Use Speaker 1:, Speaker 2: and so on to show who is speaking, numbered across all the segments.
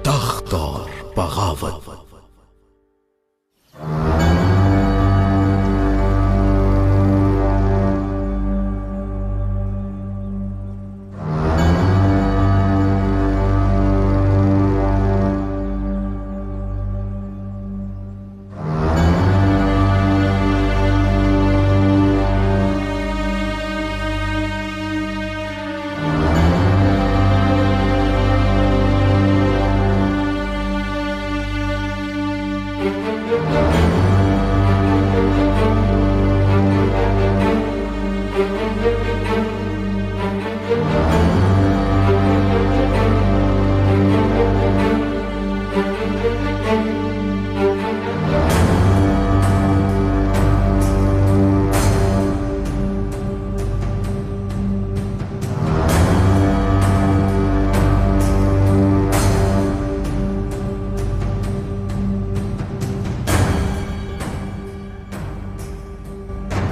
Speaker 1: तख्त और बगावत।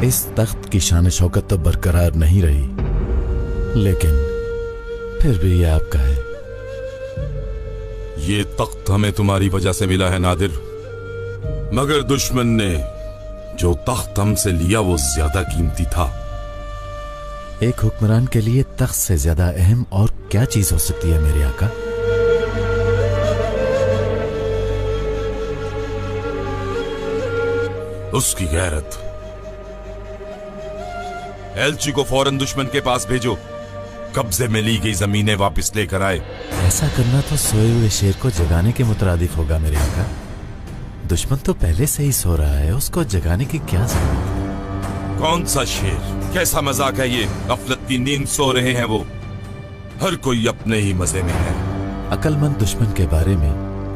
Speaker 1: इस तख्त की शान शौकत तो बरकरार नहीं रही, लेकिन फिर भी ये आपका है।
Speaker 2: ये तख्त हमें तुम्हारी वजह से मिला है नादिर, मगर दुश्मन ने जो तख्त हमसे लिया वो ज्यादा कीमती था।
Speaker 1: एक हुक्मरान के लिए तख्त से ज्यादा अहम और क्या चीज हो सकती है मेरे आका?
Speaker 2: उसकी गैरत। एलची को फौरन दुश्मन के पास भेजो, कब्जे में ली गई जमीनें वापस लेकर आए।
Speaker 1: ऐसा करना तो सोए हुए शेर को जगाने के मुतरादिफ होगा मेरे आका। दुश्मन तो पहले से ही सो रहा है, उसको जगाने की क्या जरूरत है?
Speaker 2: कौन सा शेर? कैसा मजाक है ये? गफलत की नींद सो रहे हैं वो। हर कोई अपने ही मजे में है।
Speaker 1: अक्लमंद दुश्मन के बारे में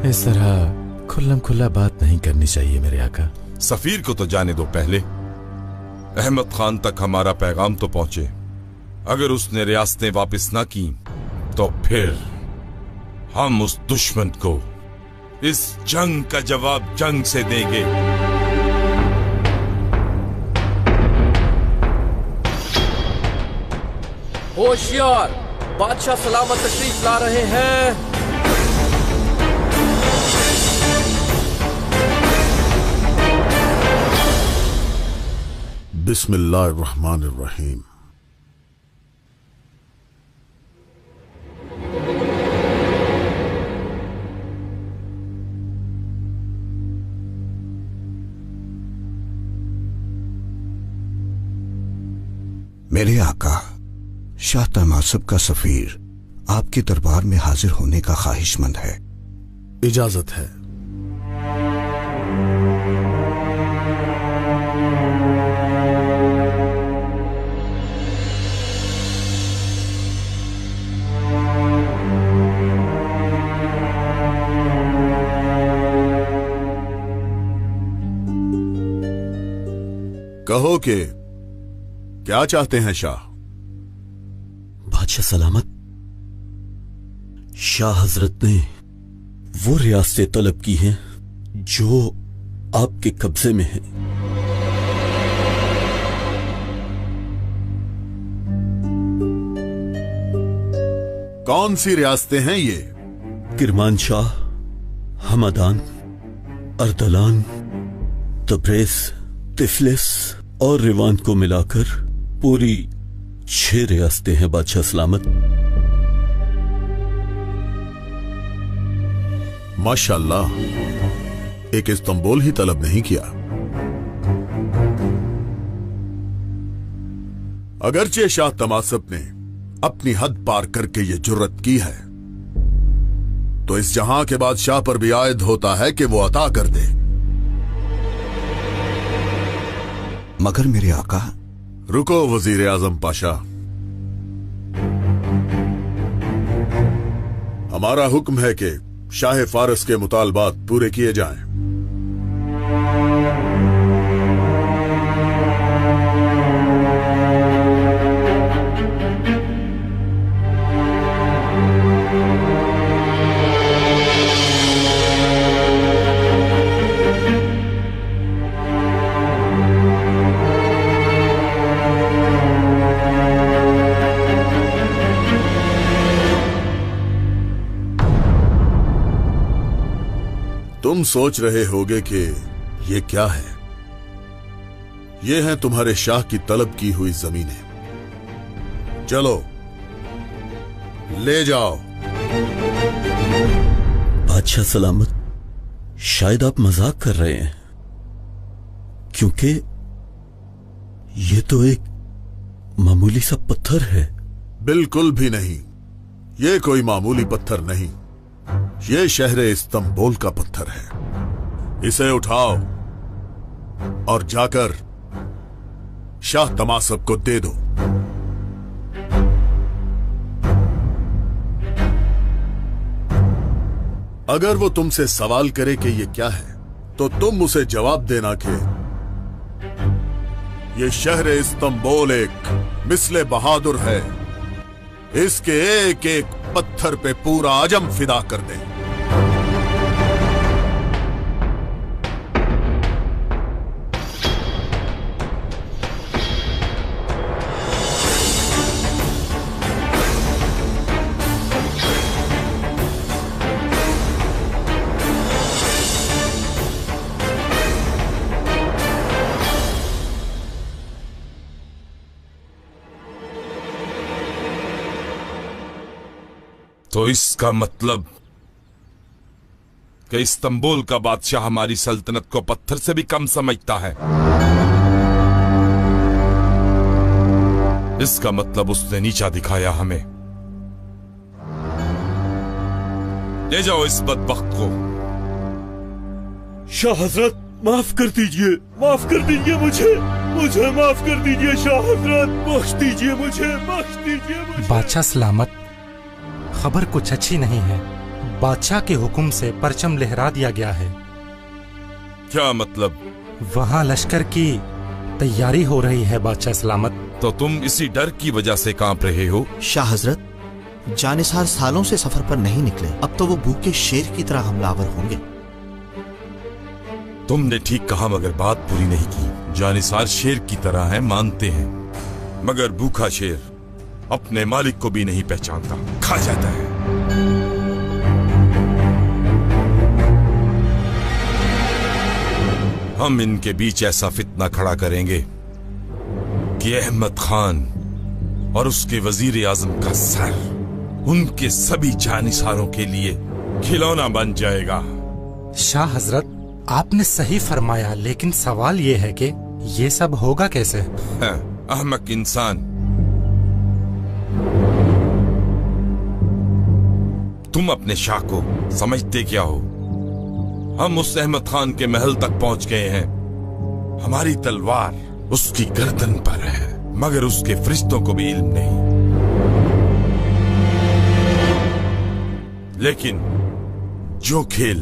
Speaker 1: इस तरह खुल्लम खुल्ला बात नहीं करनी चाहिए मेरे आका।
Speaker 2: सफीर को तो जाने दो पहले। अहमद खान तक हमारा पैगाम तो पहुंचे। अगर उसने रियासतें वापस ना की तो फिर हम उस दुश्मन को इस जंग का जवाब जंग से देंगे।
Speaker 3: होशियार, बादशाह सलामत तशरीफ ला रहे हैं।
Speaker 4: बिस्मिल्लाहिर्रहमानिर्रहीम।
Speaker 5: मेरे आका शाह तमासब का सफीर आपके दरबार में हाजिर होने का ख्वाहिशमंद है।
Speaker 4: इजाजत है। कहो कि क्या चाहते हैं शाह?
Speaker 6: बादशाह सलामत, शाह हजरत ने वो रियासतें तलब की हैं जो आपके कब्जे में हैं।
Speaker 4: कौन सी रियासतें हैं ये?
Speaker 6: किरमानशाह, हमदान, अर्दलान, तब्रेज, तिफलिस और रिवान को मिलाकर पूरी 6 रियासतें हैं बादशाह सलामत।
Speaker 4: माशाअल्लाह, एक इस्तांबुल ही तलब नहीं किया। अगरचे शाह तमासब ने अपनी हद पार करके ये जुर्रत की है, तो इस जहां के बादशाह पर भी आयद होता है कि वो अता कर दे।
Speaker 5: मगर मेरे आका।
Speaker 4: रुको वजीर आजम पाशा, हमारा हुक्म है कि शाह फारस के मुतालबात पूरे किए जाएं। तुम सोच रहे होगे कि ये क्या है। ये हैं तुम्हारे शाह की तलब की हुई जमीनें। चलो ले जाओ।
Speaker 6: बादशाह सलामत, शायद आप मजाक कर रहे हैं, क्योंकि ये तो एक मामूली सा पत्थर है।
Speaker 4: बिल्कुल भी नहीं, ये कोई मामूली पत्थर नहीं, ये शहर इस्तांबुल का पत्थर है। इसे उठाओ और जाकर शाह तमासब को दे दो। अगर वो तुमसे सवाल करे कि ये क्या है, तो तुम उसे जवाब देना कि ये शहर इस्तांबुल एक मिस्ले बहादुर है, इसके एक एक पत्थर पे पूरा आजम फिदा कर दे।
Speaker 2: तो इसका मतलब कि इस्तांबुल का बादशाह हमारी सल्तनत को पत्थर से भी कम समझता है। इसका मतलब उसने नीचा दिखाया हमें। ले जाओ इस बदबख्त को।
Speaker 6: शाह हजरत, माफ कर दीजिए, माफ कर दीजिए मुझे माफ कर दीजिए शाह हजरत, बख्श दीजिए मुझे, बख्श दीजिए मुझे।
Speaker 7: बादशाह सलामत, खबर कुछ अच्छी नहीं है। बादशाह के हुक्म से परचम लहरा दिया गया है।
Speaker 2: क्या मतलब?
Speaker 7: वहाँ लश्कर की तैयारी हो रही है बादशाह सलामत।
Speaker 2: तो तुम इसी डर की वजह से कांप रहे हो?
Speaker 5: शाह हजरत, जानिसार सालों से सफर पर नहीं निकले, अब तो वो भूखे शेर की तरह हमलावर होंगे।
Speaker 2: तुमने ठीक कहा, मगर बात पूरी नहीं की। जानिसार शेर की तरह है, मानते हैं, मगर भूखा शेर अपने मालिक को भी नहीं पहचानता, खा जाता है। हम इनके बीच ऐसा फितना खड़ा करेंगे कि अहमद खान और उसके वजीर आजम का सर उनके सभी जानिसारों के लिए खिलौना बन जाएगा।
Speaker 7: शाह हजरत, आपने सही फरमाया, लेकिन सवाल ये है कि ये सब होगा कैसे?
Speaker 2: अहमक इंसान, तुम अपने शाह को समझते क्या हो? हम उस अहमद खान के महल तक पहुंच गए हैं। हमारी तलवार उसकी गर्दन पर है, मगर उसके फरिश्तों को भी इल्म नहीं। लेकिन जो खेल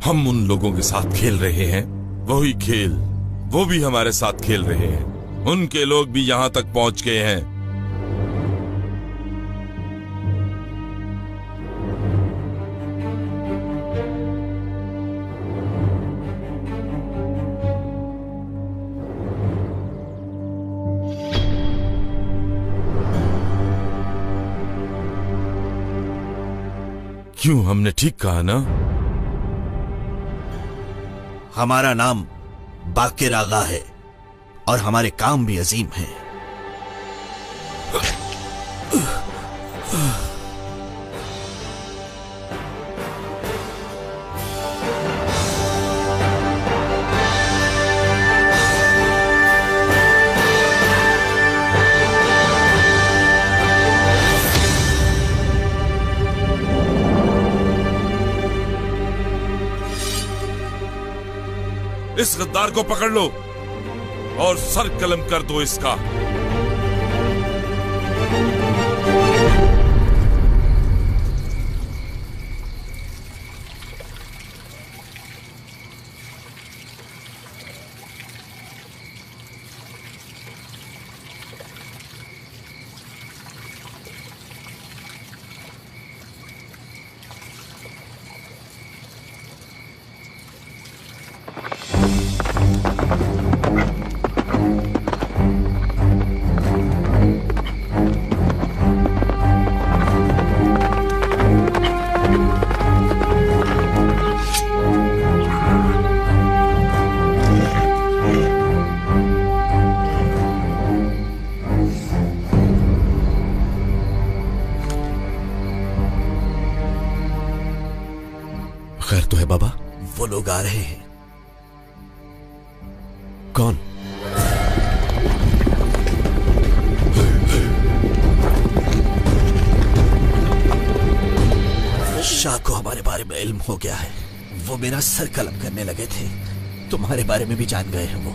Speaker 2: हम उन लोगों के साथ खेल रहे हैं, वही खेल वो भी हमारे साथ खेल रहे हैं। उनके लोग भी यहां तक पहुंच गए हैं। क्यों, हमने ठीक कहा ना?
Speaker 5: हमारा नाम बाकिर आगा है और हमारे काम भी अजीम हैं।
Speaker 2: इस गद्दार को पकड़ लो और सर कलम कर दो इसका।
Speaker 6: खैर तो है बाबा?
Speaker 5: वो लोग आ रहे हैं।
Speaker 6: कौन?
Speaker 5: शाह को हमारे बारे में इल्म हो गया है। वो मेरा सर कलम करने लगे थे। तुम्हारे बारे में भी जान गए हैं वो।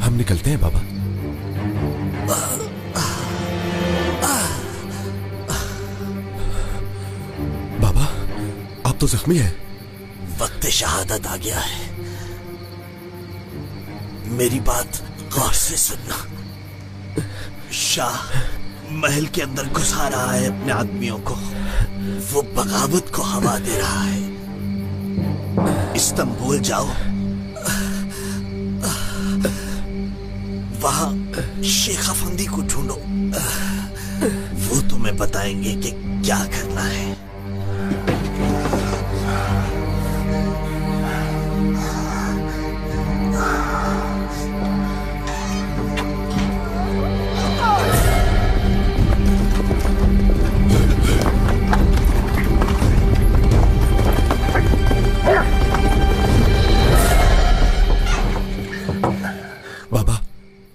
Speaker 6: हम निकलते हैं बाबा। बाबा, आप तो जख्मी हैं।
Speaker 5: वक्त शहादत आ गया है। मेरी बात गौर से सुनना। शाह महल के अंदर घुसा रहा है अपने आदमियों को। वो बगावत को हवा दे रहा है। इस्तांबुल जाओ, वहां शेख अफंदी को ढूंढो। वो तुम्हें बताएंगे कि क्या करना है।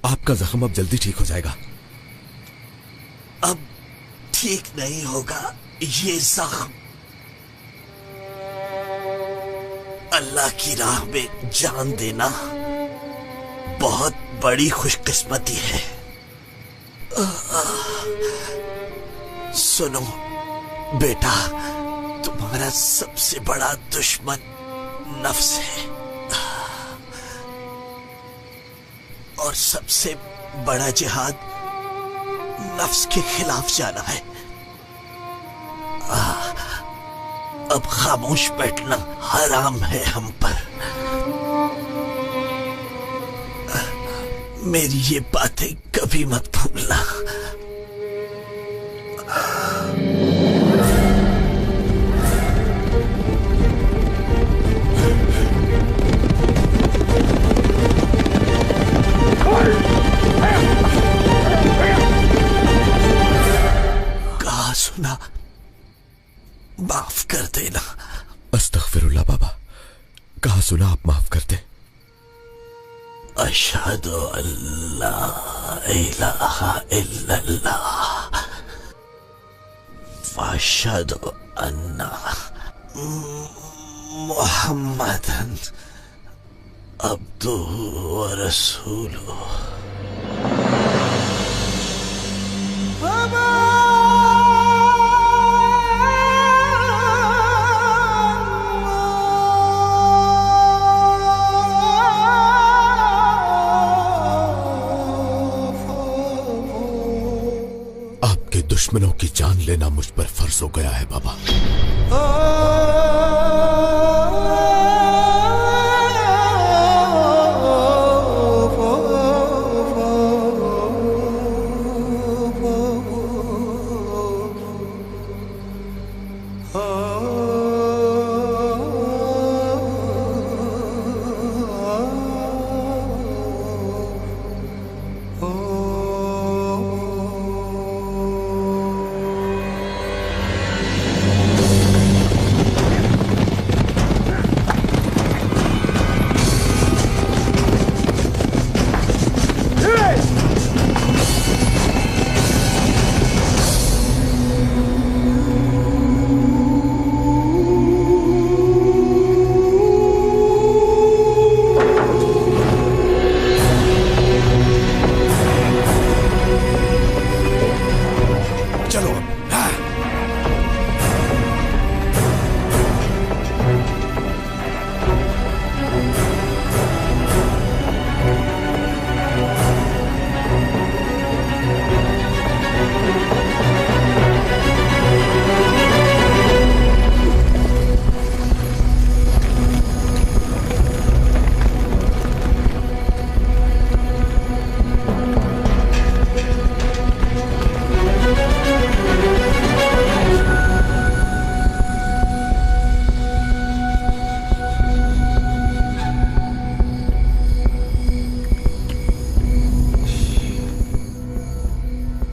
Speaker 6: आपका जख्म अब जल्दी ठीक हो जाएगा।
Speaker 5: अब ठीक नहीं होगा ये जख्म। अल्लाह की राह में जान देना बहुत बड़ी खुशकिस्मती है। सुनो बेटा, तुम्हारा सबसे बड़ा दुश्मन नफ्स है और सबसे बड़ा जिहाद नफ्स के खिलाफ जाना है। अब खामोश बैठना हराम है हम पर। मेरी ये बातें कभी मत भूलना। कहा सुना, माफ कर देना।
Speaker 6: अस्तगफिरुल्लाह बाबा, कहा सुना आप माफ कर दें।
Speaker 5: अशहदु अल्ला इलाहा इल्लल्लाह व अशहदु अन्ना मुहम्मदन अब्दुहु व रसूलुहु।
Speaker 6: आपके दुश्मनों की जान लेना मुझ पर फर्ज हो गया है बाबा।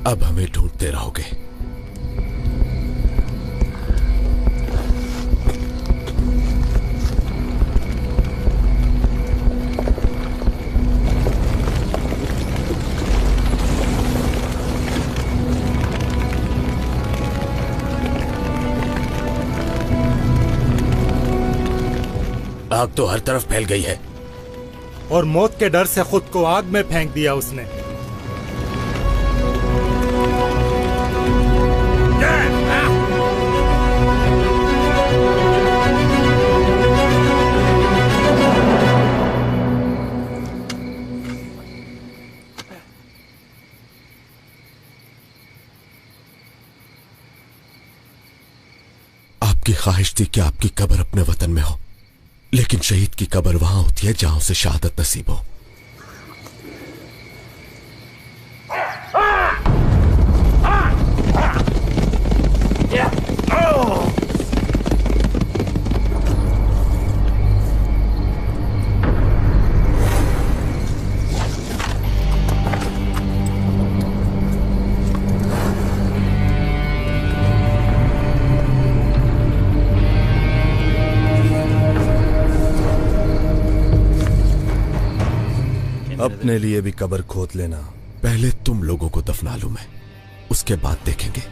Speaker 6: अब हमें ढूंढते रहोगे।
Speaker 5: आग तो हर तरफ फैल गई है।
Speaker 7: और मौत के डर से खुद को आग में फेंक दिया उसने।
Speaker 5: आपकी ख्वाहिश थी कि आपकी कब्र अपने वतन में हो, लेकिन शहीद की कब्र वहां होती है जहां उसे शहादत नसीब हो।
Speaker 8: अपने लिए भी कब्र खोद लेना।
Speaker 5: पहले तुम लोगों को दफना लूं मैं, उसके बाद देखेंगे।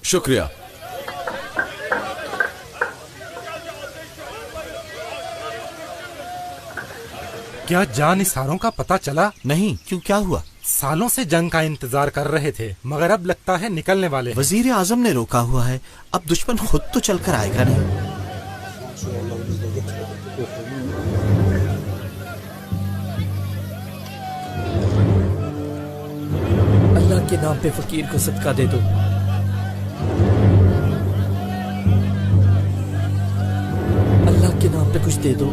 Speaker 5: शुक्रिया।
Speaker 7: क्या जानिसारों का पता चला?
Speaker 8: नहीं, क्यों, क्या हुआ?
Speaker 7: सालों से जंग का इंतजार कर रहे थे, मगर अब लगता है निकलने वाले हैं।
Speaker 8: वजीर आजम ने रोका हुआ है, अब दुश्मन खुद तो चलकर आएगा नहीं।
Speaker 3: अल्लाह के नाम पे फकीर को सदका दे दो। अल्लाह के नाम पे कुछ दे दो।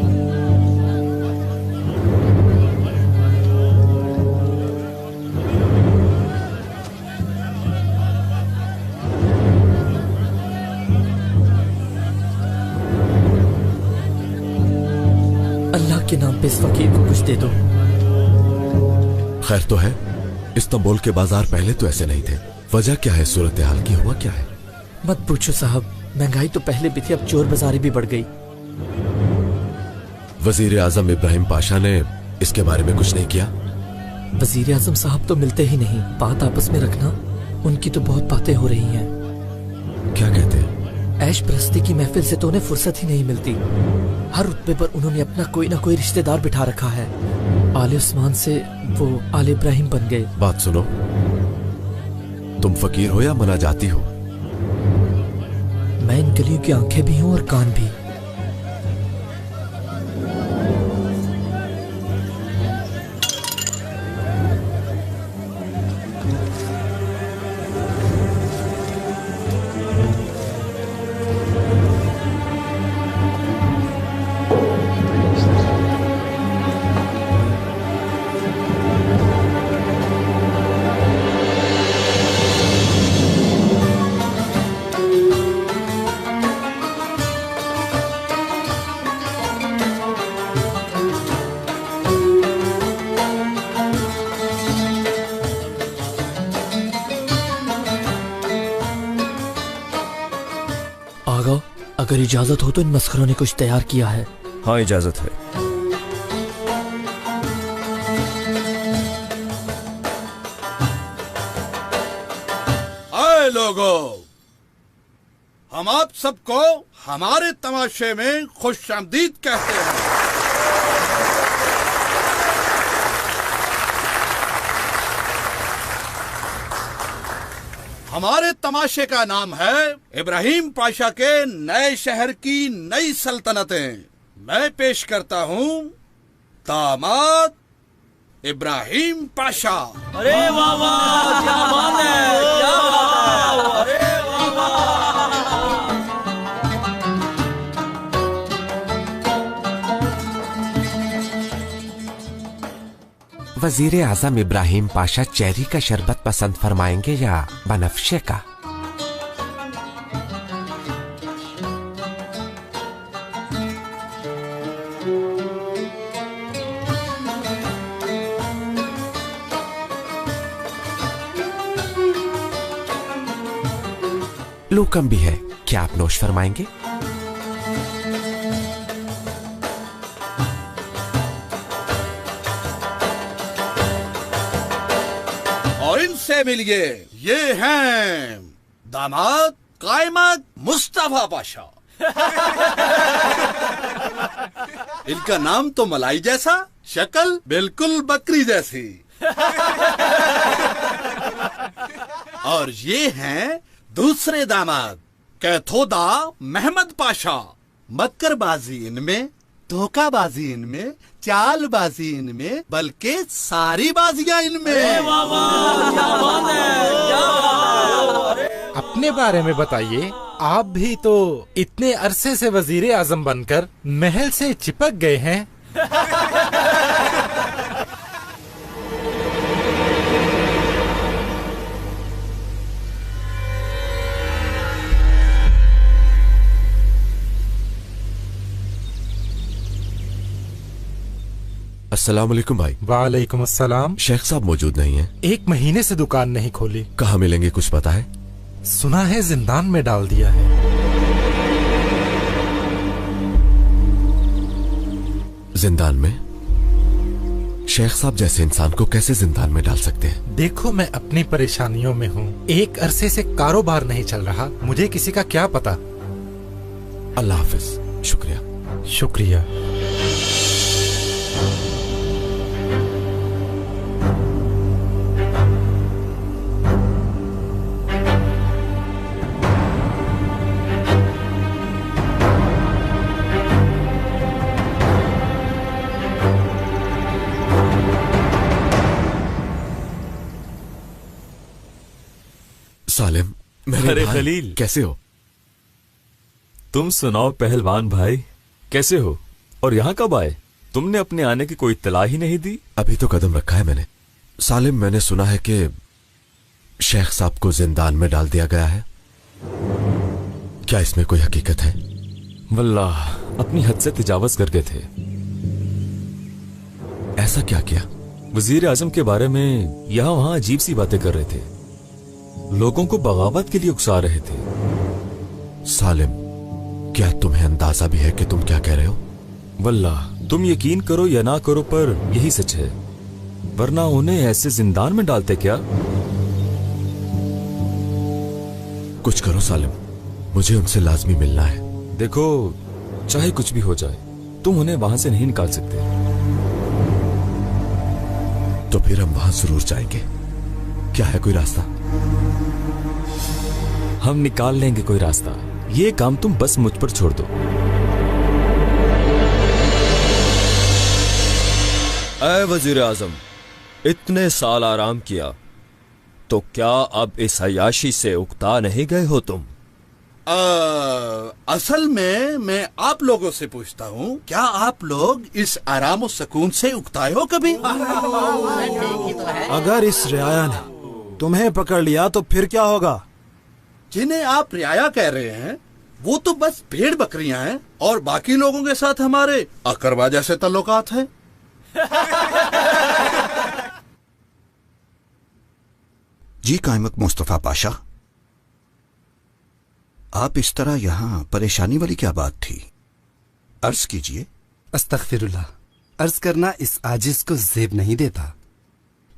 Speaker 3: अल्लाह के नाम पे इस फकीर को कुछ दे दो।
Speaker 5: खैर तो है? इस्तांबुल के बाजार पहले तो ऐसे नहीं थे। वजह क्या है? सूरत हाल की हुआ क्या है?
Speaker 3: मत पूछो साहब, महंगाई तो पहले भी थी, अब चोर बाजारी भी बढ़ गई।
Speaker 5: वजीर आजम इब्राहिम पाशा ने इसके बारे में कुछ नहीं किया?
Speaker 3: वजीर आजम साहब तो मिलते ही नहीं, बात आपस में रखना। उनकी तो बहुत बातें हो रही हैं।
Speaker 5: क्या कहते हैं?
Speaker 3: ऐश परस्ती की महफिल से तो उन्हें फुर्सत ही नहीं मिलती। हर रुतबे पर उन्होंने अपना कोई ना कोई रिश्तेदार बिठा रखा है। आले उस्मान से वो आले इब्राहिम बन गए।
Speaker 5: बात सुनो, तुम फकीर हो या मनाजाती हो?
Speaker 3: मैं इन गलियों की आंखें भी हूँ और कान भी। अगर इजाजत हो तो इन मस्खरों ने कुछ तैयार किया है।
Speaker 9: हाँ, इजाजत है।
Speaker 4: आए लोगों, हम आप सबको हमारे तमाशे में खुशामदीद कहते हैं। हमारे तमाशे का नाम है इब्राहिम पाशा के नए शहर की नई सल्तनतें। मैं पेश करता हूँ दामाद इब्राहिम पाशा।
Speaker 5: अरे वाह वाह, क्या बात है, क्या बात है। अरे वाह वाह।
Speaker 10: वजीर आजम इब्राहिम पाशा चेरी का शरबत पसंद फरमाएंगे या बनफ्शे का? लूकम भी है, क्या आप नोश फरमाएंगे?
Speaker 4: और इनसे मिलिए, ये हैं दामाद कायमत मुस्तफा पाशा। इनका नाम तो मलाई जैसा, शक्ल बिल्कुल बकरी जैसी। और ये हैं दूसरे दामाद कैथोदा महमद पाशा। मक्करबाजी इनमें, धोखाबाजी इनमें, चालबाजी इनमें, बल्कि सारी बाजियां इनमें।
Speaker 5: वाह वाह, क्या बात है, क्या बात है।
Speaker 7: अपने बारे में बताइए, आप भी तो इतने अरसे से वजीर आजम बनकर महल से चिपक गए हैं।
Speaker 10: अस्सलाम वालेकुम भाई।
Speaker 7: वालेकुम अस्सलाम।
Speaker 10: शेख साहब मौजूद नहीं है?
Speaker 7: 1 महीने से दुकान नहीं खोली।
Speaker 10: कहाँ मिलेंगे, कुछ पता है?
Speaker 7: सुना है जिंदान में डाल दिया है।
Speaker 10: जिंदान में? शेख साहब जैसे इंसान को कैसे जिंदान में डाल सकते हैं?
Speaker 7: देखो, मैं अपनी परेशानियों में हूँ। 1 अरसे से कारोबार नहीं चल रहा, मुझे किसी का क्या पता।
Speaker 10: अल्लाह हाफिज। शुक्रिया।
Speaker 7: शुक्रिया।
Speaker 10: सालिम,
Speaker 1: अरे खलील,
Speaker 10: कैसे हो?
Speaker 1: तुम सुनाओ पहलवान भाई, कैसे हो? और यहाँ कब आए? तुमने अपने आने की कोई इत्तला ही नहीं दी।
Speaker 10: अभी तो कदम रखा है मैंने। सालिम, मैंने सुना है कि शेख साहब को जिंदान में डाल दिया गया है। क्या इसमें कोई हकीकत है?
Speaker 1: वल्लाह, अपनी हद से तजावज कर गए थे।
Speaker 10: ऐसा क्या किया?
Speaker 1: वजीर आजम के बारे में यहाँ वहां अजीब सी बातें कर रहे थे, लोगों को बगावत के लिए उकसा रहे थे।
Speaker 10: सालिम, क्या तुम्हें अंदाजा भी है कि तुम क्या कह रहे हो?
Speaker 1: वल्लाह, तुम यकीन करो या ना करो, पर यही सच है, वरना उन्हें ऐसे जिंदान में डालते क्या?
Speaker 10: कुछ करो सालिम, मुझे उनसे लाजमी मिलना है।
Speaker 1: देखो, चाहे कुछ भी हो जाए, तुम उन्हें वहां से नहीं निकाल सकते।
Speaker 10: तो फिर हम वहां जरूर जाएंगे। क्या है कोई रास्ता?
Speaker 1: हम निकाल लेंगे कोई रास्ता। ये काम तुम बस मुझ पर छोड़ दो।
Speaker 9: ऐ वजीर आजम, इतने साल आराम किया, तो क्या अब इस अयाशी से उकता नहीं गए हो तुम?
Speaker 4: असल में मैं आप लोगों से पूछता हूँ, क्या आप लोग इस आराम और सुकून से उकताए हो कभी?
Speaker 11: अगर इस रियाया ने तुम्हें पकड़ लिया तो फिर क्या होगा?
Speaker 4: जिन्हें आप रियाया कह रहे हैं, वो तो बस भेड़ बकरियां हैं और बाकी लोगों के साथ हमारे अकरबा जैसे ताल्लुकात हैं।
Speaker 5: जी कायमत मुस्तफा पाशा, आप इस तरह यहाँ परेशानी वाली क्या बात थी? अर्ज कीजिए।
Speaker 12: अस्तगफिरुल्लाह। अर्ज करना इस आजिज को ज़ेब नहीं देता,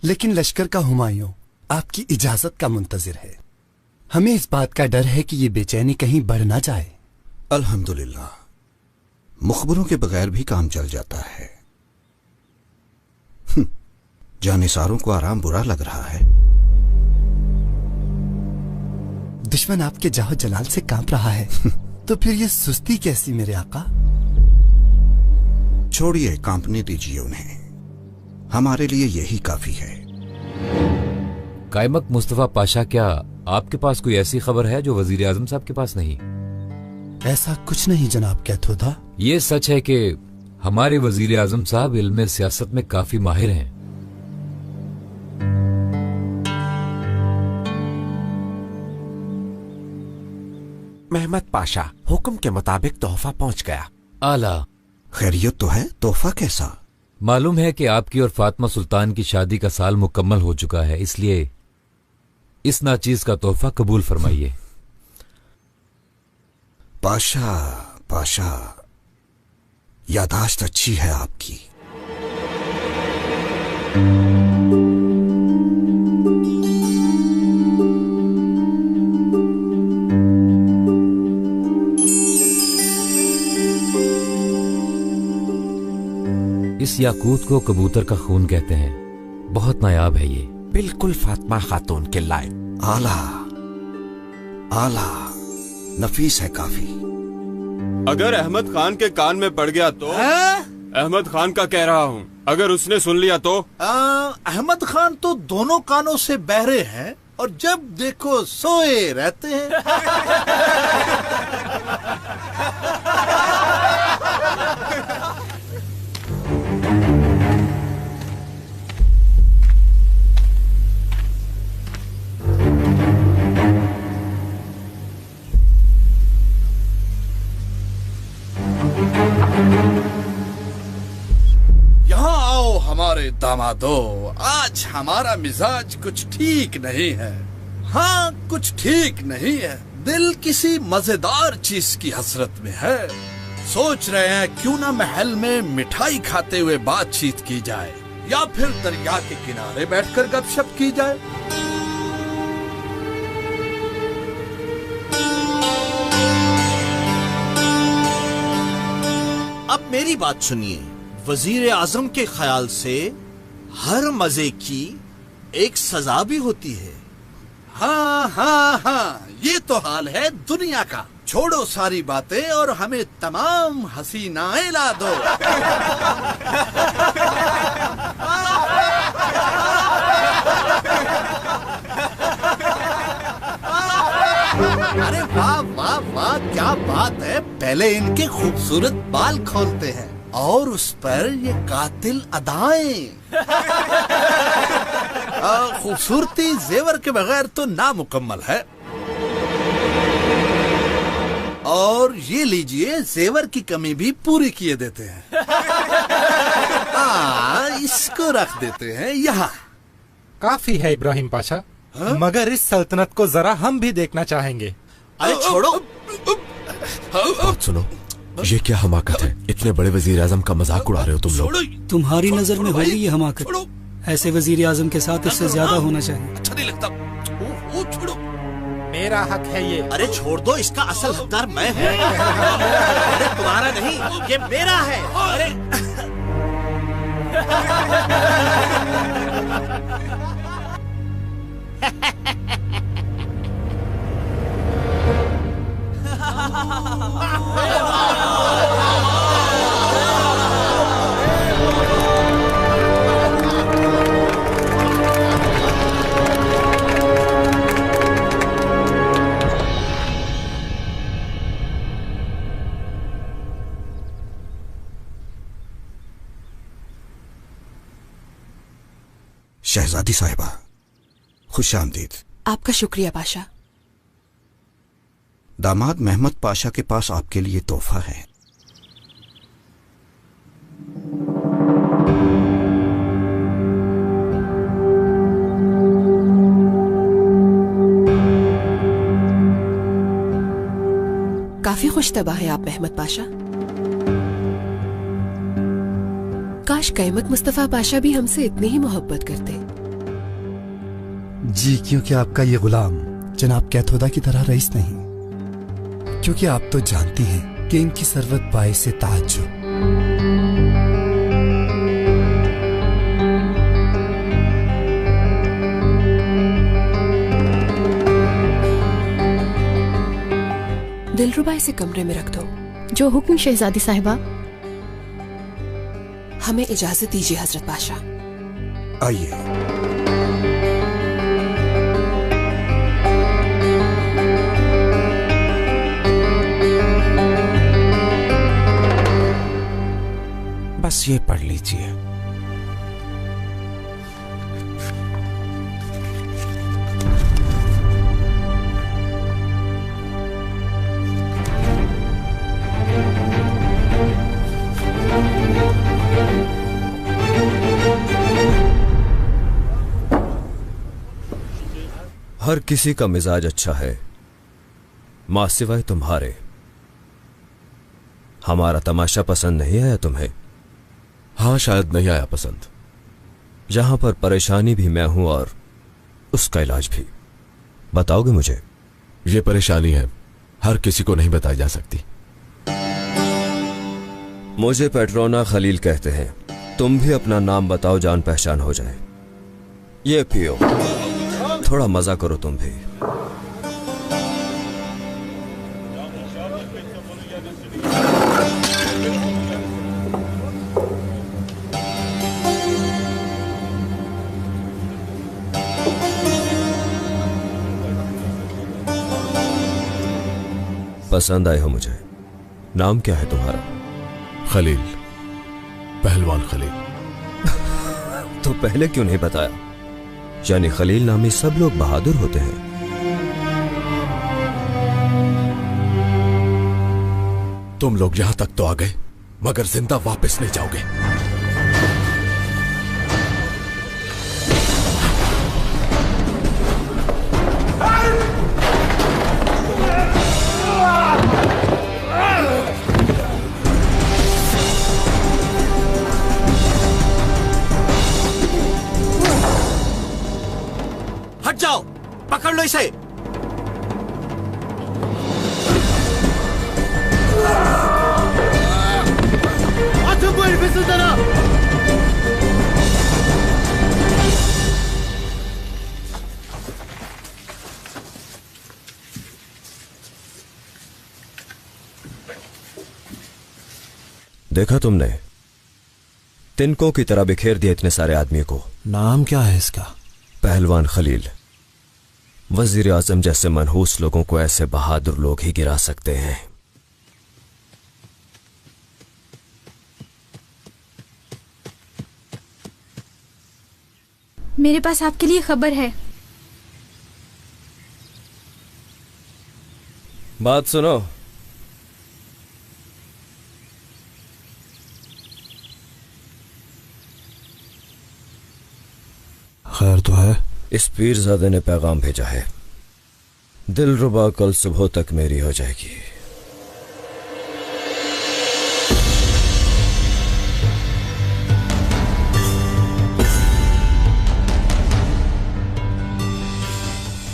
Speaker 12: लेकिन लश्कर का हुमायूं आपकी इजाजत का मुंतजिर है। हमें इस बात का डर है कि ये बेचैनी कहीं बढ़ ना जाए।
Speaker 5: अल्हम्दुलिल्लाह, मुखबरों के बगैर भी काम चल जाता है। जानिसारों को आराम बुरा लग रहा है।
Speaker 12: दुश्मन आपके जाहो जलाल से कांप रहा है तो फिर ये सुस्ती कैसी मेरे आका?
Speaker 5: छोड़िए, कांपने दीजिए उन्हें, हमारे लिए यही काफी है।
Speaker 13: कायमक मुस्तफा पाशा, क्या आपके पास कोई ऐसी खबर है जो वजीर आजम साहब के पास नहीं?
Speaker 12: ऐसा कुछ नहीं जनाब कैथोदा।
Speaker 13: ये सच है कि हमारे वजीर आजम साहब इल्म सियासत में काफी माहिर हैं।
Speaker 10: मेहमद पाशा, हुक्म के मुताबिक तोहफा पहुंच गया।
Speaker 13: आला।
Speaker 5: खैरियत तो है, तोहफा कैसा?
Speaker 13: मालूम है कि आपकी और फातिमा सुल्तान की शादी का साल मुकम्मल हो चुका है, इसलिए इस नाचीज का तोहफा कबूल फरमाइए।
Speaker 5: पाशा, पाशा, यादाश्त अच्छी है आपकी।
Speaker 13: इस याकूत को कबूतर का खून कहते हैं, बहुत नायाब है ये।
Speaker 10: बिल्कुल फातिमा खातून के लायक।
Speaker 5: आला, आला, नफीस है काफी।
Speaker 14: अगर अहमद खान के कान में पड़ गया तो? अहमद खान का कह रहा हूँ, अगर उसने सुन लिया तो?
Speaker 15: अहमद खान तो दोनों कानों से बहरे हैं और जब देखो सोए रहते हैं। यहाँ आओ हमारे दामादो, आज हमारा मिजाज कुछ ठीक नहीं है। हाँ, कुछ ठीक नहीं है। दिल किसी मजेदार चीज की हसरत में है। सोच रहे हैं क्यों ना महल में मिठाई खाते हुए बातचीत की जाए या फिर दरिया के किनारे बैठकर गपशप की जाए।
Speaker 5: अब मेरी बात सुनिए। वजीर आजम के ख्याल से हर मजे की एक सजा भी होती है।
Speaker 15: हाँ हाँ हाँ, ये तो हाल है दुनिया का। छोड़ो सारी बातें और हमें तमाम हसीनाएं ला दो। अरे वाह वाह वाह, क्या बात है। पहले इनके खूबसूरत बाल खोलते हैं और उस पर ये कातिल अदाएं। खूबसूरती जेवर के बगैर तो नामुकम्मल है। और ये लीजिए, जेवर की कमी भी पूरी किए देते हैं। इसको रख देते हैं यहाँ।
Speaker 7: काफी है इब्राहिम पाशा, मगर इस सल्तनत को जरा हम भी देखना चाहेंगे।
Speaker 5: अरे छोड़ो।
Speaker 10: बात सुनो, ये क्या हमाकत है? इतने बड़े वजीर आजम का मजाक उड़ा रहे हो तुम लोग।
Speaker 16: तुम्हारी नजर में होगी ये हमाकत? ऐसे वजीर आजम के साथ इससे ज्यादा होना चाहिए।
Speaker 15: अच्छा नहीं लगता। वो छोड़ो,
Speaker 7: मेरा हक है ये।
Speaker 5: अरे छोड़ दो, इसका असल हकदार मैं हूँ। अरे तुम्हारा नहीं, ये मेरा है। अरे शहजादी साहिबा, खुश आमदीद।
Speaker 17: आपका शुक्रिया पाशा।
Speaker 5: दामाद मेहमद पाशा के पास आपके लिए तोहफा है।
Speaker 17: काफी खुशतबा है आप मेहमद पाशा। काश कैमत मुस्तफा पाशा भी हमसे इतनी ही मोहब्बत करते।
Speaker 12: जी, क्योंकि आपका ये गुलाम जनाब कैथोदा की तरह रईस नहीं, क्योंकि आप तो जानती हैं कि इनकी सरवत बाइस से ताज्जुब।
Speaker 17: दिलरुबा इसे कमरे में रख दो।
Speaker 18: जो हुक्म शहजादी साहिबा।
Speaker 17: हमें इजाजत दीजिए हजरत पाशा।
Speaker 12: आइए।
Speaker 19: बस ये पढ़ लीजिए।
Speaker 9: हर किसी का मिजाज अच्छा है मां सिवाय तुम्हारे। हमारा तमाशा पसंद नहीं आया तुम्हें?
Speaker 10: हाँ, शायद नहीं आया पसंद।
Speaker 9: यहां पर परेशानी भी मैं हूं और उसका इलाज भी। बताओगे मुझे?
Speaker 10: ये परेशानी है, हर किसी को नहीं बताई जा सकती।
Speaker 9: मुझे पेट्रोना खलील कहते हैं। तुम भी अपना नाम बताओ, जान पहचान हो जाए। ये पियो, थोड़ा मजा करो तुम भी। पसंद आए हो मुझे। नाम क्या है तुम्हारा?
Speaker 10: खलील, पहलवान खलील।
Speaker 9: तो पहले क्यों नहीं बताया? यानी खलील नामी सब लोग बहादुर होते हैं।
Speaker 10: तुम लोग यहां तक तो आ गए, मगर जिंदा वापस नहीं जाओगे।
Speaker 5: हट जाओ, पकड़ लो इसे।
Speaker 9: देखा तुमने? तिनकों की तरह बिखेर दिया इतने सारे आदमी को।
Speaker 11: नाम क्या है इसका?
Speaker 9: पहलवान खलील। वजीर आजम जैसे मनहूस लोगों को ऐसे बहादुर लोग ही गिरा सकते हैं।
Speaker 18: मेरे पास आपके लिए खबर है।
Speaker 9: बात सुनो।
Speaker 11: खैर तो है।
Speaker 9: इस पीरजादे ने पैगाम भेजा है। दिलरुबा कल सुबह तक मेरी हो जाएगी।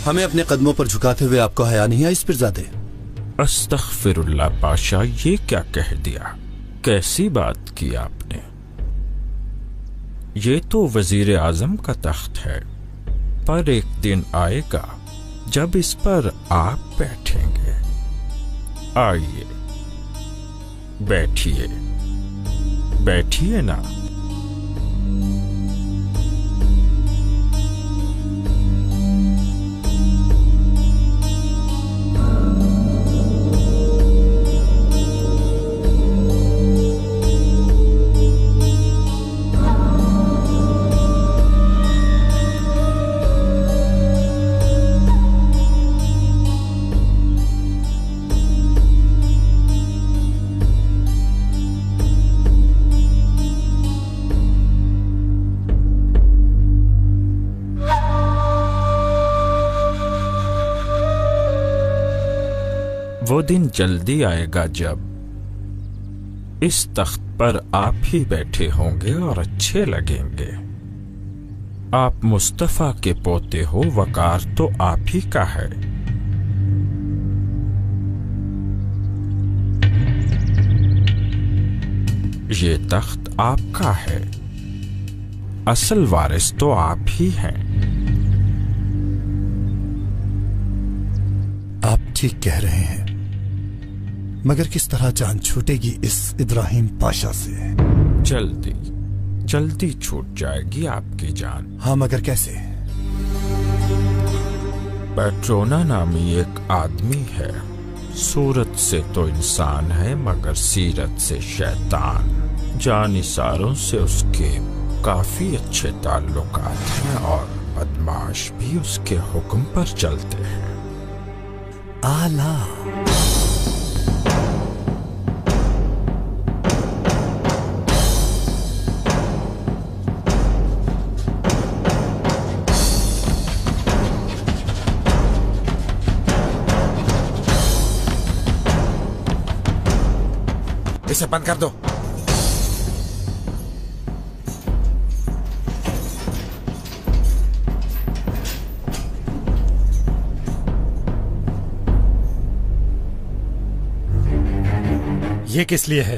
Speaker 12: हमें अपने कदमों पर झुकाते हुए आपको हया नहीं आई इस पीरजादे?
Speaker 19: अस्तगफिरुल्लाह पाशा, ये क्या कह दिया? कैसी बात की आपने? ये तो वजीर आजम का तख्त है, पर एक दिन आएगा जब इस पर आप बैठेंगे। आइए, बैठिए, बैठिए ना। वो दिन जल्दी आएगा जब इस तख्त पर आप ही बैठे होंगे और अच्छे लगेंगे। आप मुस्तफा के पोते हो, वकार तो आप ही का है। ये तख्त आपका है, असल वारिस तो आप ही हैं।
Speaker 12: आप ठीक कह रहे हैं, मगर किस तरह जान छूटेगी इस इब्राहिम पाशा से?
Speaker 19: जल्दी जल्दी छूट जाएगी आपकी जान।
Speaker 12: हाँ, मगर कैसे?
Speaker 19: पेट्रोना नामी एक आदमी है, सूरत से तो इंसान है मगर सीरत से शैतान। जानिसारों से उसके काफी अच्छे ताल्लुकात हैं और बदमाश भी उसके हुक्म पर चलते हैं।
Speaker 12: आला।
Speaker 10: इसे बंद कर दो।
Speaker 7: ये किस लिए है?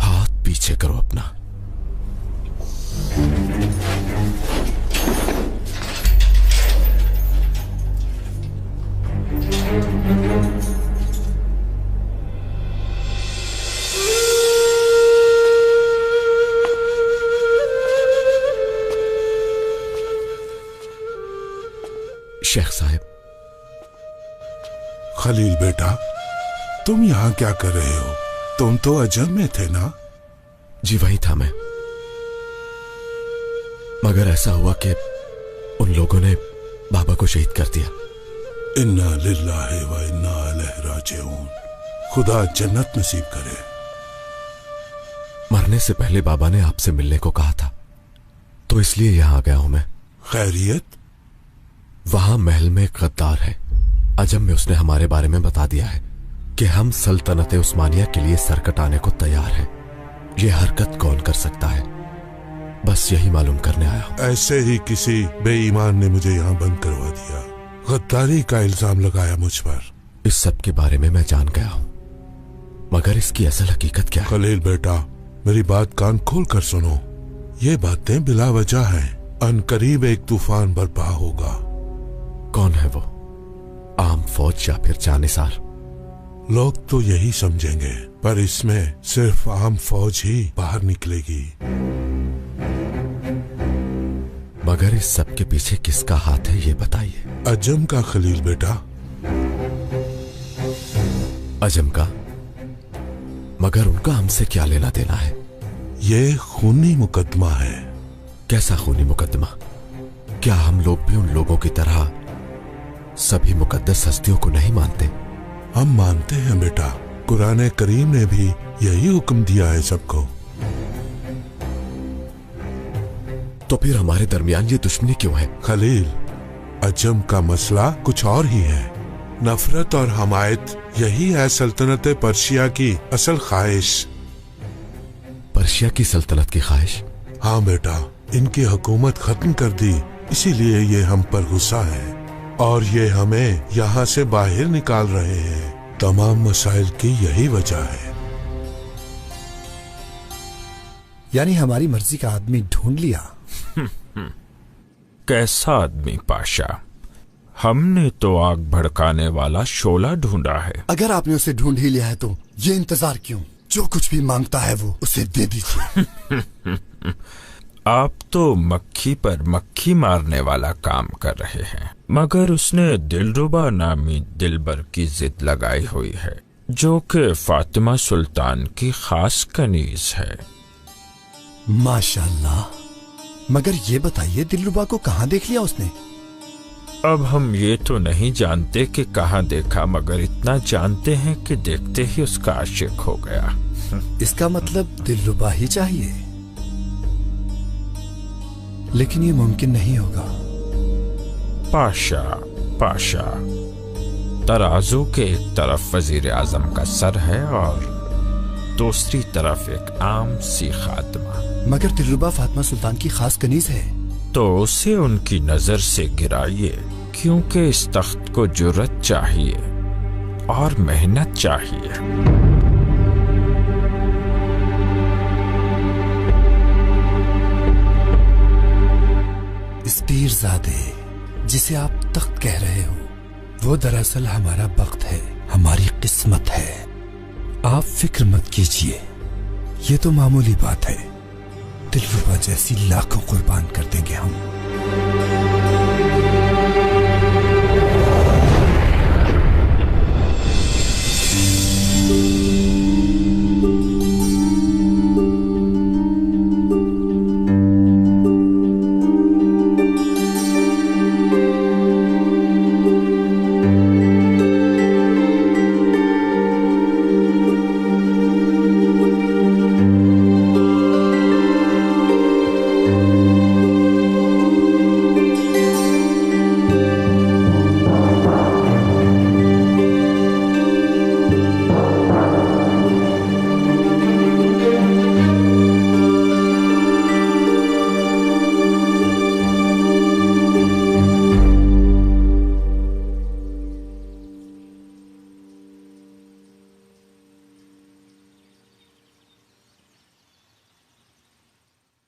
Speaker 10: हाथ पीछे करो अपना। शेख साहब।
Speaker 20: खलील बेटा, तुम यहाँ क्या कर रहे हो? तुम तो अजम में थे ना?
Speaker 10: जी वही था मैं, मगर ऐसा हुआ कि उन लोगों ने बाबा को शहीद कर दिया।
Speaker 20: इन्ना लिल्लाहि व इन्ना इलैहि राजिऊन। खुदा जन्नत नसीब करे।
Speaker 10: मरने से पहले बाबा ने आपसे मिलने को कहा था, तो इसलिए यहां आ गया हूं मैं।
Speaker 20: खैरियत?
Speaker 10: वहां महल में एक गद्दार है, अजम में उसने हमारे बारे में बता दिया है कि हम सल्तनत उस्मानिया के लिए सर कटाने को तैयार हैं। ये हरकत कौन कर सकता है, बस यही मालूम करने आया हूं।
Speaker 20: ऐसे ही किसी बेईमान ने मुझे यहाँ बंद करवा दिया, गद्दारी का इल्जाम लगाया मुझ पर।
Speaker 10: इस सब के बारे में मैं जान गया हूं, मगर इसकी असल हकीकत क्या है?
Speaker 20: खलील बेटा, मेरी बात कान खोल कर सुनो। ये बातें बिला वजह हैं। अनकरीब एक तूफान बर्पा होगा।
Speaker 10: कौन है वो? आम फौज या फिर जानिसार?
Speaker 20: लोग तो यही समझेंगे, पर इसमें सिर्फ आम फौज ही बाहर निकलेगी।
Speaker 10: मगर इस सब के पीछे किसका हाथ है, ये बताइए।
Speaker 20: अजम का खलील बेटा।
Speaker 10: अजम का? मगर उनका हमसे क्या लेना देना है?
Speaker 20: ये खूनी मुकदमा है।
Speaker 10: कैसा खूनी मुकदमा? क्या हम लोग भी उन लोगों की तरह सभी मुकद्दस हस्तियों को नहीं मानते?
Speaker 20: हम मानते हैं बेटा, कुरान करीम ने भी यही हुक्म दिया है सबको।
Speaker 10: तो फिर हमारे दरमियान ये दुश्मनी क्यों है?
Speaker 20: खलील, अजम का मसला कुछ और ही है। नफरत और हमायत, यही है सल्तनत पर्शिया की असल ख्वाहिश।
Speaker 10: पर्शिया की सल्तनत की ख्वाहिश?
Speaker 20: हाँ बेटा, इनकी हुकूमत खत्म कर दी, इसीलिए ये हम पर गुस्सा है और ये हमें यहाँ से बाहर निकाल रहे हैं। तमाम मसाइल की यही वजह है।
Speaker 12: यानी हमारी मर्जी का आदमी ढूंढ लिया?
Speaker 19: कैसा आदमी पाशा? हमने तो आग भड़काने वाला शोला ढूंढा है।
Speaker 12: अगर आपने उसे ढूंढ ही लिया है तो ये इंतजार क्यों? जो कुछ भी मांगता है वो उसे दे दीजिए।
Speaker 19: आप तो मक्खी पर मक्खी मारने वाला काम कर रहे हैं, मगर उसने दिलरुबा नामी दिलबर की जिद लगाई हुई है, जो कि फातिमा सुल्तान की खास कनीज है।
Speaker 12: माशाल्लाह। मगर ये बताइए, दिलरुबा को कहाँ देख लिया उसने?
Speaker 19: अब हम ये तो नहीं जानते कि कहाँ देखा, मगर इतना जानते हैं कि देखते ही उसका आशिक हो गया।
Speaker 12: इसका मतलब दिलरुबा ही चाहिए, लेकिन ये मुमकिन नहीं होगा।
Speaker 19: पाशा, पाशा, तराजू के एक तरफ वजीर आजम का सर है और दूसरी तरफ एक आम सी खात्मा।
Speaker 12: मगर दिलरुबा फातिमा सुल्तान की खास कनीज है।
Speaker 19: तो उसे उनकी नजर से गिराइए, क्योंकि इस तख्त को जुर्रत चाहिए और मेहनत चाहिए।
Speaker 12: इस पीरजादे जिसे आप तख्त कह रहे हो, वो दरअसल हमारा वक्त है, हमारी किस्मत है। आप फिक्र मत कीजिए, ये तो मामूली बात है। दिलरुबा जैसी लाखों कुर्बान कर देंगे हम।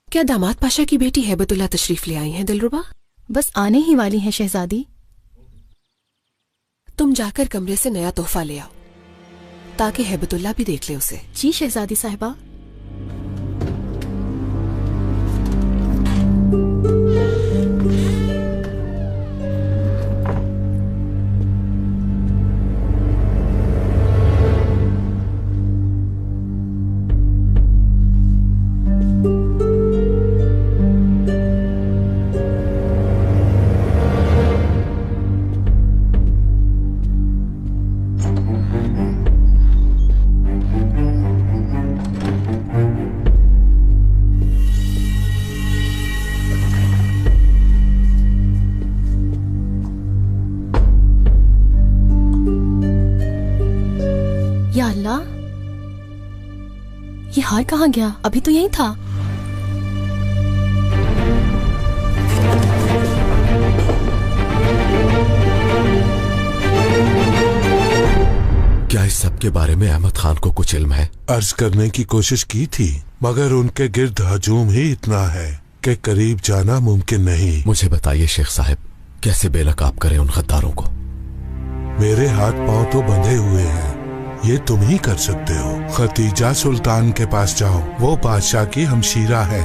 Speaker 17: क्या दामाद पाशा की बेटी हैबतुल्ला तशरीफ ले आई हैं दिलरुबा?
Speaker 18: बस आने ही वाली हैं शहजादी।
Speaker 17: तुम जाकर कमरे से नया तोहफा ले आओ ताकि हैबतुल्ला भी देख ले उसे।
Speaker 18: जी शहजादी साहिबा। या अल्लाह, ये हार कहाँ गया? अभी तो यहीं था।
Speaker 10: क्या इस सब के बारे में अहमद खान को कुछ इल्म है?
Speaker 20: अर्ज करने की कोशिश की थी, मगर उनके गिर्द हजूम ही इतना है कि करीब जाना मुमकिन नहीं।
Speaker 10: मुझे बताइए शेख साहब, कैसे बेनकाब करें उन गद्दारों को?
Speaker 20: मेरे हाथ पांव तो बंधे हुए हैं, ये तुम ही कर सकते हो। खतीजा सुल्तान के पास जाओ, वो बादशाह की हमशीरा है,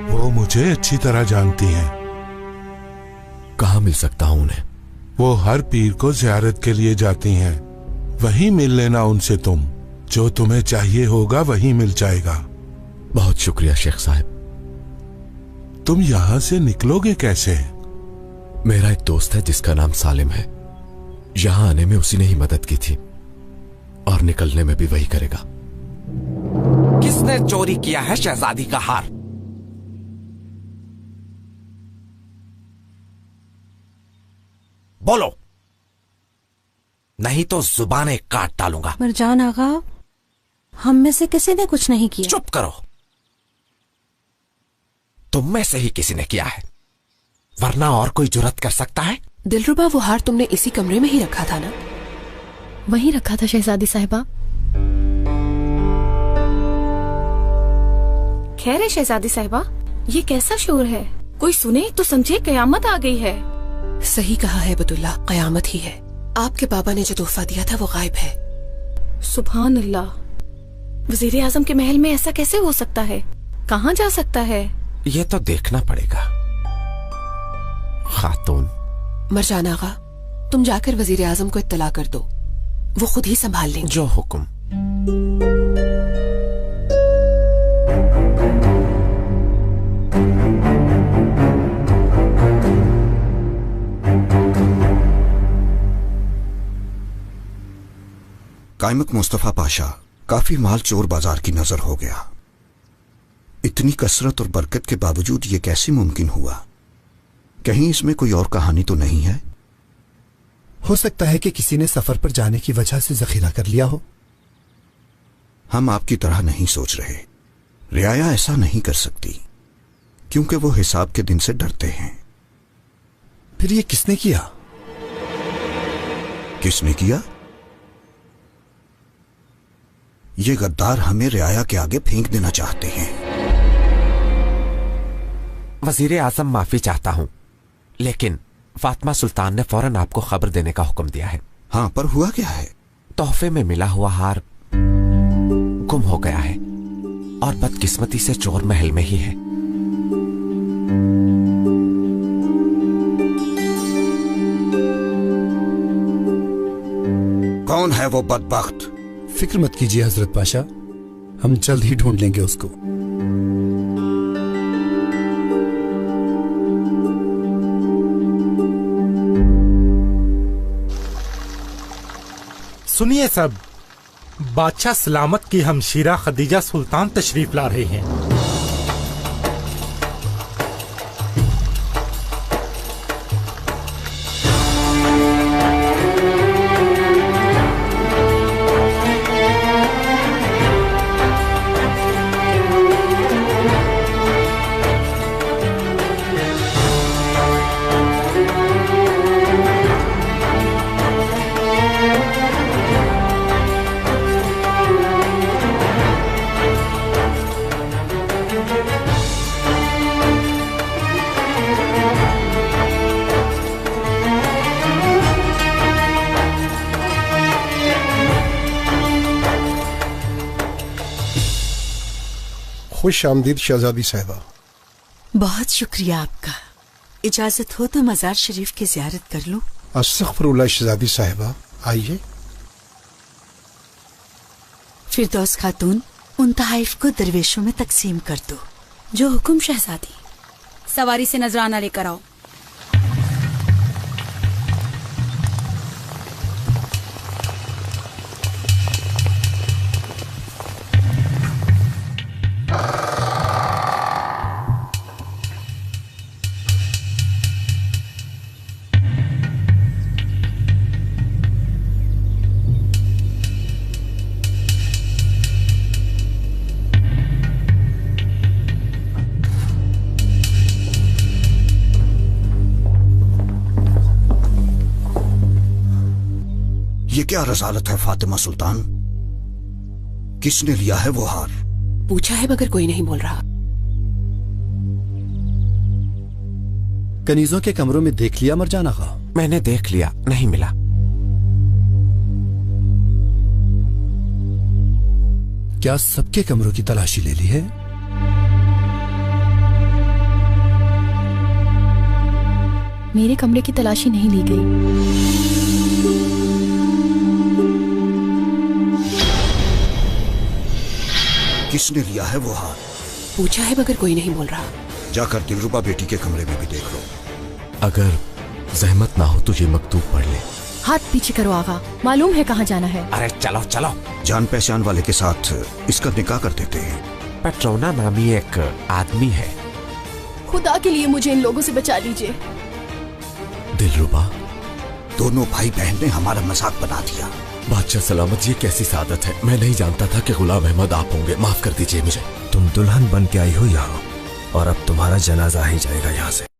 Speaker 20: वो मुझे अच्छी तरह जानती हैं।
Speaker 10: कहाँ मिल सकता हूँ उन्हें?
Speaker 20: वो हर पीर को ज़ियारत के लिए जाती हैं, वहीं मिल लेना उनसे। तुम जो तुम्हें चाहिए होगा वहीं मिल जाएगा।
Speaker 10: बहुत शुक्रिया शेख साहब।
Speaker 20: तुम यहाँ से निकलोगे कैसे?
Speaker 10: मेरा एक दोस्त है जिसका नाम सालिम है, यहाँ आने में उसी ने ही मदद की थी और निकलने में भी वही करेगा।
Speaker 21: किसने चोरी किया है शहजादी का हार? बोलो, नहीं तो जुबानें काट डालूंगा।
Speaker 22: मरजान आगा, हम में से किसी ने कुछ नहीं किया।
Speaker 21: चुप करो, तुम में से ही किसी ने किया है, वरना और कोई जुर्रत कर सकता है?
Speaker 17: दिलरुबा, वो हार तुमने इसी कमरे में ही रखा था ना?
Speaker 18: वहीं रखा था शहजादी साहिबा। खैर है शहजादी साहिबा, ये कैसा शोर है? कोई सुने तो समझे कयामत आ गई है।
Speaker 17: सही कहा है बतुल्ला, कयामत ही है। आपके बाबा ने जो तोहफा दिया था वो गायब है।
Speaker 18: सुभान अल्लाह, वजीर आजम के महल में ऐसा कैसे हो सकता है? कहाँ जा सकता है?
Speaker 21: ये तो देखना पड़ेगा। खातून।
Speaker 17: मरजान आगा, तुम जाकर वजीर आजम को इत्तला कर दो, वो खुद ही संभाल लेंगे।
Speaker 21: जो हुक्म।
Speaker 5: कायमत मुस्तफा पाशा, काफी माल चोर बाजार की नजर हो गया। इतनी कसरत और बरकत के बावजूद ये कैसे मुमकिन हुआ? कहीं इसमें कोई और कहानी तो नहीं है?
Speaker 12: हो सकता है कि किसी ने सफर पर जाने की वजह से जखीरा कर लिया हो।
Speaker 5: हम आपकी तरह नहीं सोच रहे। रियाया ऐसा नहीं कर सकती क्योंकि वो हिसाब के दिन से डरते हैं।
Speaker 12: फिर ये किसने किया?
Speaker 5: किसने किया? ये गद्दार हमें रियाया के आगे फेंक देना चाहते हैं।
Speaker 21: वजीर आजम माफी चाहता हूं, लेकिन फातिमा सुल्तान ने फौरन आपको खबर देने का हुक्म दिया है।
Speaker 5: हाँ, पर हुआ क्या है?
Speaker 21: तोहफे में मिला हुआ हार गुम हो गया है और बदकिस्मती से चोर महल में ही है।
Speaker 5: कौन है वो बदबख्त?
Speaker 12: फिक्र मत कीजिए हजरत पाशा, हम जल्द ही ढूंढ लेंगे उसको।
Speaker 7: सुनिए सब, बादशाह सलामत की हमशीरा खदीजा सुल्तान तशरीफ ला रहे हैं।
Speaker 2: खुश आमदीद शहजादी साहिबा।
Speaker 6: बहुत शुक्रिया आपका। इजाजत हो तो मजार शरीफ की ज़ियारत कर लूं?
Speaker 2: अस्तग़फिरुल्लाह शहजादी साहिबा, आइए।
Speaker 6: फिरदौस खातून, उन तहाइफ को दरवेशों में तकसीम कर दो।
Speaker 18: जो हुक्म शहजादी। सवारी से नजराना लेकर आओ।
Speaker 5: ये क्या रसालत है फातिमा सुल्तान? किसने लिया है वो हार?
Speaker 17: पूछा है मगर कोई नहीं बोल रहा।
Speaker 12: कनीजों के कमरों में देख लिया मरजान आगा?
Speaker 21: मैंने देख लिया, नहीं मिला।
Speaker 12: क्या सबके कमरों की तलाशी ले ली है?
Speaker 18: मेरे कमरे की तलाशी नहीं ली गई।
Speaker 5: किसने लिया है वो हार?
Speaker 17: पूछा है मगर कोई नहीं बोल रहा।
Speaker 5: जाकर दिलरुबा बेटी के कमरे में भी देख लो।
Speaker 10: अगर जहमत ना हो तो ये मकतूब पढ़ ले।
Speaker 18: हाथ पीछे करो आगा, मालूम है कहाँ जाना है।
Speaker 21: अरे चलो चलो।
Speaker 5: जान पहचान वाले के साथ इसका निकाह कर देते हैं।
Speaker 21: पेट्रोना नामी एक आदमी है।
Speaker 18: खुदा के लिए मुझे इन लोगों से बचा लीजिए।
Speaker 10: दिलरुबा,
Speaker 5: दोनों भाई बहन ने हमारा मजाक बना दिया।
Speaker 10: बादशाह सलामत, ये कैसी सादत है? मैं नहीं जानता था कि गुलाम अहमद आप होंगे। माफ कर दीजिए मुझे।
Speaker 9: तुम दुल्हन बन के आई हो यहाँ, और अब तुम्हारा जनाजा ही जाएगा यहाँ से।